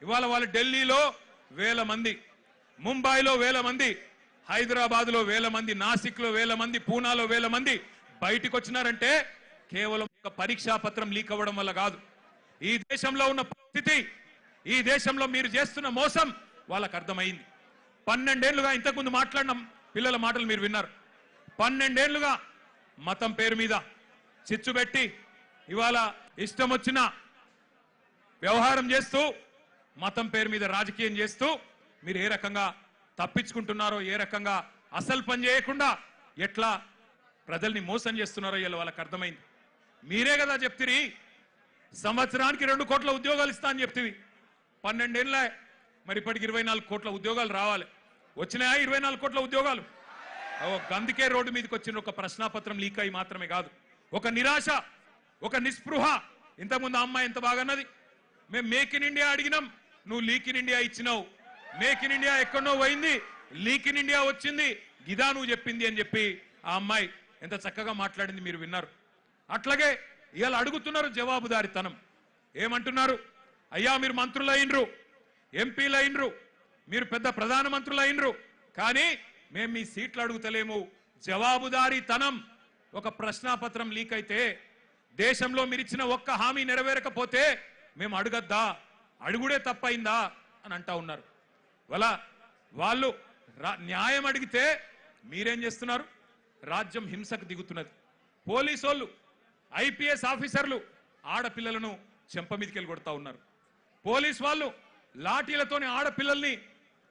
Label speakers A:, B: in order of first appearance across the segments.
A: ఇవాళ వాళ్ళు ఢిల్లీలో వేల మంది, ముంబైలో వేల మంది, హైదరాబాద్లో వేల మంది, నాసిక్లో వేల మంది, పూనాలో వేల మంది బయటికి వచ్చినారంటే కేవలం ఒక పరీక్షా పత్రం లీక్ అవ్వడం వల్ల కాదు. ఈ దేశంలో ఉన్న పరిస్థితి, ఈ దేశంలో మీరు చేస్తున్న మోసం వాళ్ళకు అర్థమైంది. 12 ఏళ్లుగా ఇంతకుముందు మాట్లాడిన పిల్లల మాటలు మీరు విన్నారు. 12 ఏళ్లుగా మతం పేరు మీద చిచ్చు పెట్టి ఇవాళ ఇష్టం వచ్చిన వ్యవహారం చేస్తూ మతం పేరు మీద రాజకీయం చేస్తూ మీరు ఏ రకంగా తప్పించుకుంటున్నారో, ఏ రకంగా అసలు పని చేయకుండా ఎట్లా ప్రజల్ని మోసం చేస్తున్నారో ఇలా వాళ్ళకి అర్థమైంది. మీరే కదా చెప్తిరి సంవత్సరానికి 2 కోట్ల ఉద్యోగాలు ఇస్తా అని చెప్తివి. 12 ఏళ్ళ మరి ఇప్పటికి 24 కోట్ల ఉద్యోగాలు రావాలి. వచ్చినాయా 24 కోట్ల ఉద్యోగాలు? అందుకే రోడ్డు మీదకి వచ్చిన ఒక ప్రశ్నాపత్రం లీక్ అయి మాత్రమే కాదు, ఒక నిరాశ, ఒక నిస్పృహ. ఇంతకుముందు అమ్మాయి ఎంత బాగా అన్నది, మేము మేక్ ఇన్ ఇండియా అడిగినాం, నువ్వు లీక్ ఇన్ ఇండియా ఇచ్చినావు. మేక్ ఇన్ ఇండియా ఎక్కడో పోయింది, లీక్ ఇన్ ఇండియా వచ్చింది, గిదా నువ్వు చెప్పింది అని చెప్పి ఆ అమ్మాయి ఎంత చక్కగా మాట్లాడింది మీరు విన్నారు. అట్లాగే ఇవాళ అడుగుతున్నారు జవాబుదారితనం. ఏమంటున్నారు? అయ్యా మీరు మంత్రులు అయినరు, ఎంపీలు అయినరు, మీరు పెద్ద ప్రధానమంత్రులు అయినరు, కానీ మేము మీ సీట్లు అడుగుతలేము. జవాబుదారీతనం. ఒక ప్రశ్నాపత్రం లీక్ అయితే దేశంలో మీరు ఇచ్చిన ఒక్క హామీ నెరవేరకపోతే మేము అడగద్దా, అడుగుడే తప్పైందా అని అంటా ఉన్నారు. వాళ్ళు న్యాయం అడిగితే మీరేం చేస్తున్నారు? రాజ్యం హింసకు దిగుతున్నది. పోలీసు వాళ్ళు, ఐపీఎస్ ఆఫీసర్లు ఆడపిల్లలను చెంప మీదకెళ్ళి కొడతా ఉన్నారు. పోలీసు వాళ్ళు లాఠీలతోని ఆడపిల్లల్ని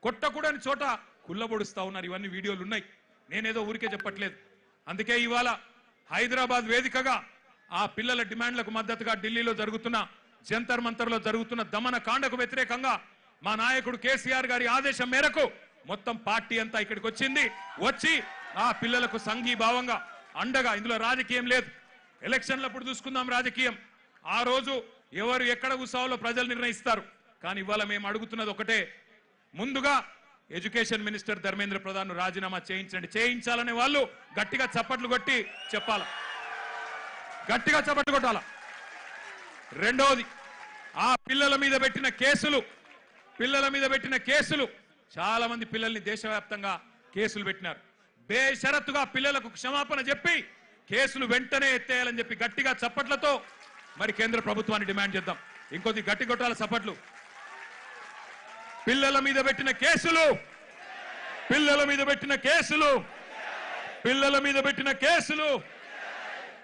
A: కొట్టకూడని చోట కుళ్ళబొడుస్తా ఉన్నారు. ఇవన్నీ వీడియోలు ఉన్నాయి, నేనేదో ఊరికే చెప్పట్లేదు. అందుకే ఇవాళ హైదరాబాద్ వేదికగా ఆ పిల్లల డిమాండ్లకు మద్దతుగా ఢిల్లీలో జరుగుతున్న జంతర్ మంతర్లో జరుగుతున్న దమన కాండకు వ్యతిరేకంగా మా నాయకుడు కేసీఆర్ గారి ఆదేశం మేరకు మొత్తం పార్టీ అంతా ఇక్కడికి వచ్చింది. వచ్చి ఆ పిల్లలకు సంఘీభావంగా అండగా, ఇందులో రాజకీయం లేదు, ఎలక్షన్లప్పుడు చూసుకుందాం రాజకీయం, ఆ రోజు ఎవరు ఎక్కడ కూర్చోవాలో ప్రజలు నిర్ణయిస్తారు. కానీ ఇవాళ మేము అడుగుతున్నది ఒకటే, ముందుగా ఎడ్యుకేషన్ మినిస్టర్ ధర్మేంద్ర ప్రధాన్ రాజీనామా చేయించండి. చేయించాలనే వాళ్ళు గట్టిగా చప్పట్లు కొట్టి చెప్పాల, గట్టిగా చప్పట్లు కొట్టాల. రెండోది, ఆ పిల్లల మీద పెట్టిన కేసులు చాలా మంది పిల్లల్ని దేశవ్యాప్తంగా కేసులు పెట్టినారు. బేషరతుగా పిల్లలకు క్షమాపణ చెప్పి కేసులు వెంటనే ఎత్తేయాలని చెప్పి గట్టిగా చప్పట్లతో మరి కేంద్ర ప్రభుత్వాన్ని డిమాండ్ చేద్దాం. ఇంకొద్ది గట్టి కొట్టాల చప్పట్లు. పిల్లల మీద పెట్టిన కేసులు, పిల్లల మీద పెట్టిన కేసులు, పిల్లల మీద పెట్టిన కేసులు